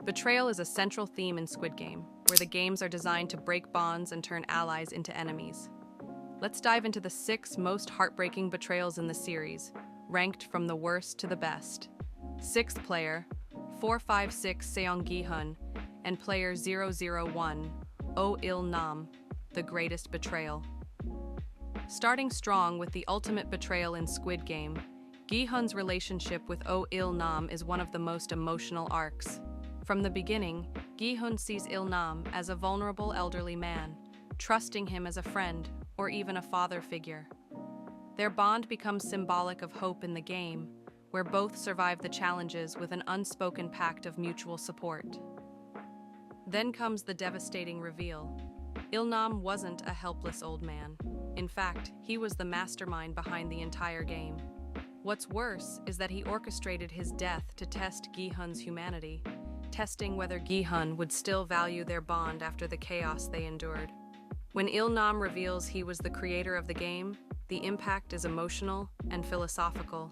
Betrayal is a central theme in Squid Game, where the games are designed to break bonds and turn allies into enemies. Let's dive into the 6 most heartbreaking betrayals in the series, ranked from the worst to the best. 6th player, 456 Seong Gi-hun, and player 001, Oh Il-nam, the greatest betrayal. Starting strong with the ultimate betrayal in Squid Game, Gi-hun's relationship with Oh Il-nam is one of the most emotional arcs. From the beginning, Gi-hun sees Il-nam as a vulnerable elderly man, trusting him as a friend or even a father figure. Their bond becomes symbolic of hope in the game, where both survive the challenges with an unspoken pact of mutual support. Then comes the devastating reveal. Il-nam wasn't a helpless old man. In fact, he was the mastermind behind the entire game. What's worse is that he orchestrated his death to test Gi-hun's humanity, testing whether Gi-hun would still value their bond after the chaos they endured. When Il-nam reveals he was the creator of the game, the impact is emotional and philosophical.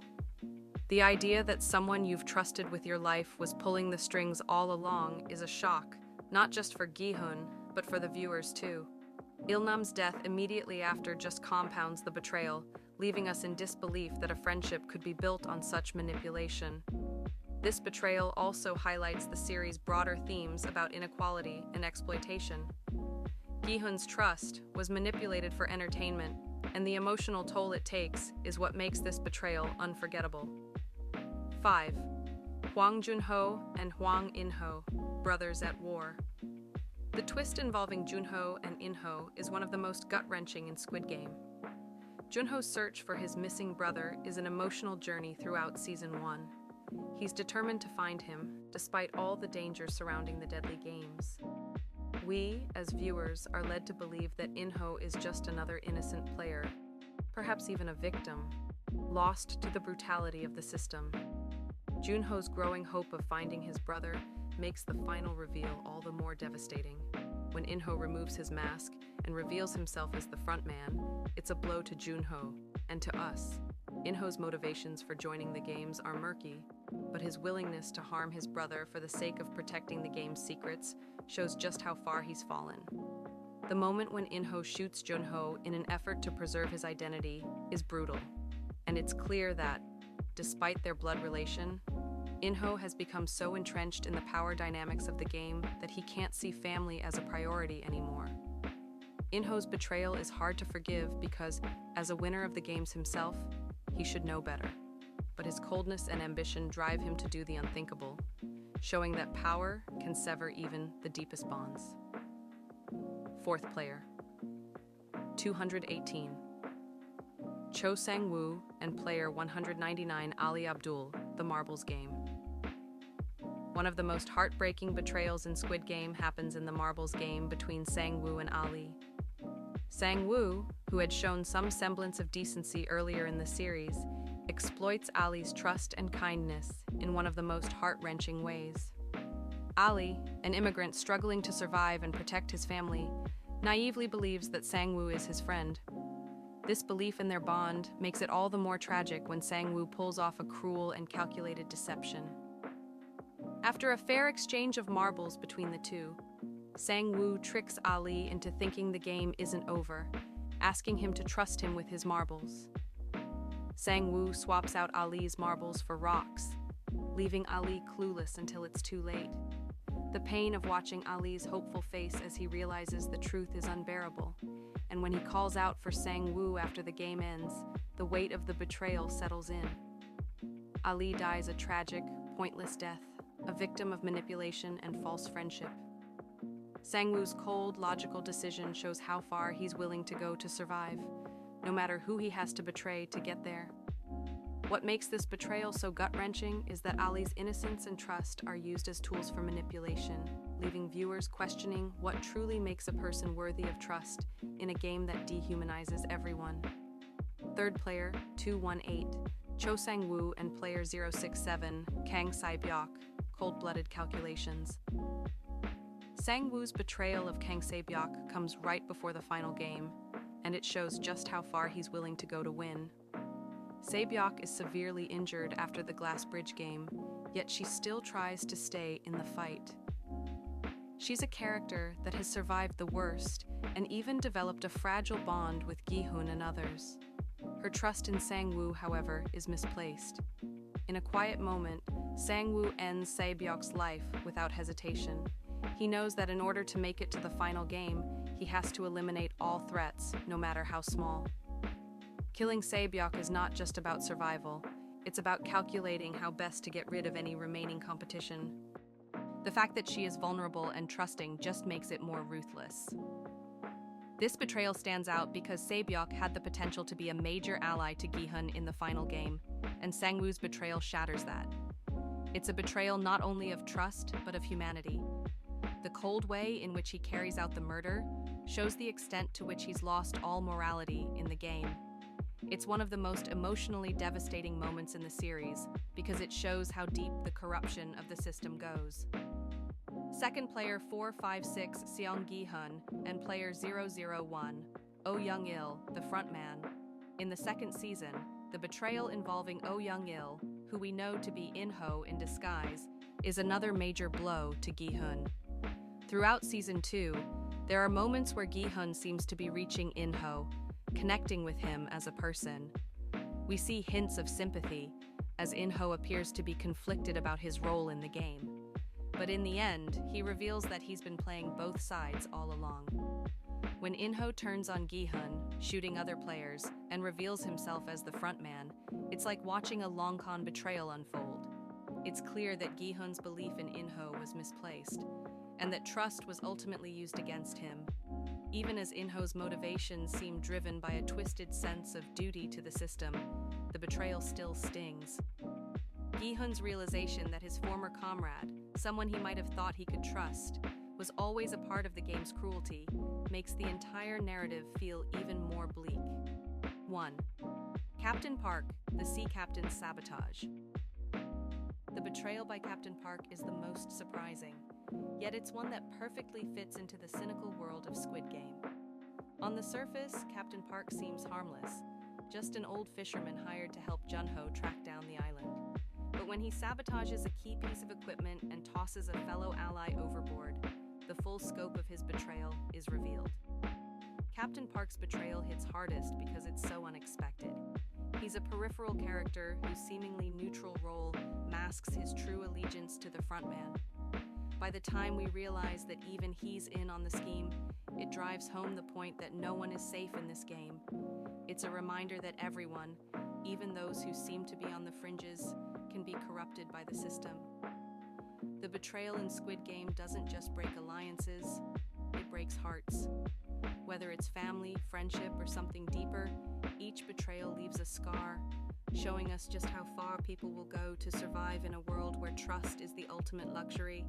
The idea that someone you've trusted with your life was pulling the strings all along is a shock, not just for Gi-hun, but for the viewers too. Il-nam's death immediately after just compounds the betrayal, leaving us in disbelief that a friendship could be built on such manipulation. This betrayal also highlights the series' broader themes about inequality and exploitation. Gi-hun's trust was manipulated for entertainment, and the emotional toll it takes is what makes this betrayal unforgettable. 5. Hwang Junho and Hwang In-ho, brothers at war. The twist involving Junho and In-ho is one of the most gut-wrenching in Squid Game. Junho's search for his missing brother is an emotional journey throughout Season 1. He's determined to find him, despite all the dangers surrounding the deadly games. We, as viewers, are led to believe that In-ho is just another innocent player, perhaps even a victim, lost to the brutality of the system. Junho's growing hope of finding his brother makes the final reveal all the more devastating. When In-ho removes his mask and reveals himself as the front man, it's a blow to Junho and to us. In-ho's motivations for joining the games are murky, but his willingness to harm his brother for the sake of protecting the game's secrets shows just how far he's fallen. The moment when In-ho shoots Junho in an effort to preserve his identity is brutal, and it's clear that, despite their blood relation, In-ho has become so entrenched in the power dynamics of the game that he can't see family as a priority anymore. In-ho's betrayal is hard to forgive because, as a winner of the games himself, he should know better. But his coldness and ambition drive him to do the unthinkable, showing that power can sever even the deepest bonds. 4th player, 218. Cho Sang-woo and player 199 Ali Abdul, the Marbles Game. One of the most heartbreaking betrayals in Squid Game happens in the Marbles Game between Sang-woo and Ali. Sang-woo, who had shown some semblance of decency earlier in the series, exploits Ali's trust and kindness in one of the most heart-wrenching ways. Ali, an immigrant struggling to survive and protect his family, naively believes that Sang-woo is his friend. This belief in their bond makes it all the more tragic when Sang-woo pulls off a cruel and calculated deception. After a fair exchange of marbles between the two, Sang-woo tricks Ali into thinking the game isn't over, asking him to trust him with his marbles. Sang-woo swaps out Ali's marbles for rocks, leaving Ali clueless until it's too late. The pain of watching Ali's hopeful face as he realizes the truth is unbearable, and when he calls out for Sang-woo after the game ends, the weight of the betrayal settles in. Ali dies a tragic, pointless death, a victim of manipulation and false friendship. Sang-woo's cold, logical decision shows how far he's willing to go to survive, no matter who he has to betray to get there. What makes this betrayal so gut-wrenching is that Ali's innocence and trust are used as tools for manipulation, leaving viewers questioning what truly makes a person worthy of trust in a game that dehumanizes everyone. 3rd player, 218, Cho Sang-woo and player 067, Kang Se-byok, cold-blooded calculations. Sang-woo's betrayal of Kang Se-byok comes right before the final game, and it shows just how far he's willing to go to win. Se-byok is severely injured after the Glass Bridge game, yet she still tries to stay in the fight. She's a character that has survived the worst and even developed a fragile bond with Gi-hun and others. Her trust in Sang-woo, however, is misplaced. In a quiet moment, Sang-woo ends Se-byok's life without hesitation. He knows that in order to make it to the final game, he has to eliminate all threats, no matter how small. Killing Se-byok is not just about survival, it's about calculating how best to get rid of any remaining competition. The fact that she is vulnerable and trusting just makes it more ruthless. This betrayal stands out because Se-byok had the potential to be a major ally to Gi-hun in the final game, and Sang-woo's betrayal shatters that. It's a betrayal not only of trust, but of humanity. The cold way in which he carries out the murder shows the extent to which he's lost all morality in the game. It's one of the most emotionally devastating moments in the series because it shows how deep the corruption of the system goes. Second player 456 Seong Gi-hun and player 001 Oh Young-il, the frontman. In the second season, the betrayal involving Oh Young-il, who we know to be In-ho in disguise, is another major blow to Gi-hun. Throughout season 2, there are moments where Gi-hun seems to be reaching In-ho, connecting with him as a person. We see hints of sympathy, as In-ho appears to be conflicted about his role in the game. But in the end, he reveals that he's been playing both sides all along. When In-ho turns on Gi-hun, shooting other players, and reveals himself as the frontman, it's like watching a long-con betrayal unfold. It's clear that Gi-hun's belief in In-ho was misplaced, and that trust was ultimately used against him. Even as In-ho's motivations seem driven by a twisted sense of duty to the system, the betrayal still stings. Gi-hun's realization that his former comrade, someone he might have thought he could trust, was always a part of the game's cruelty, makes the entire narrative feel even more bleak. 1. Captain Park, the sea captain's sabotage. The betrayal by Captain Park is the most surprising, yet it's one that perfectly fits into the cynical world of Squid Game. On the surface, Captain Park seems harmless, just an old fisherman hired to help Junho track down the island. But when he sabotages a key piece of equipment and tosses a fellow ally overboard, the full scope of his betrayal is revealed. Captain Park's betrayal hits hardest because it's so unexpected. He's a peripheral character whose seemingly neutral role masks his true allegiance to the frontman. By the time we realize that even he's in on the scheme, it drives home the point that no one is safe in this game. It's a reminder that everyone, even those who seem to be on the fringes, can be corrupted by the system. The betrayal in Squid Game doesn't just break alliances, it breaks hearts. Whether it's family, friendship, or something deeper, each betrayal leaves a scar, showing us just how far people will go to survive in a world where trust is the ultimate luxury.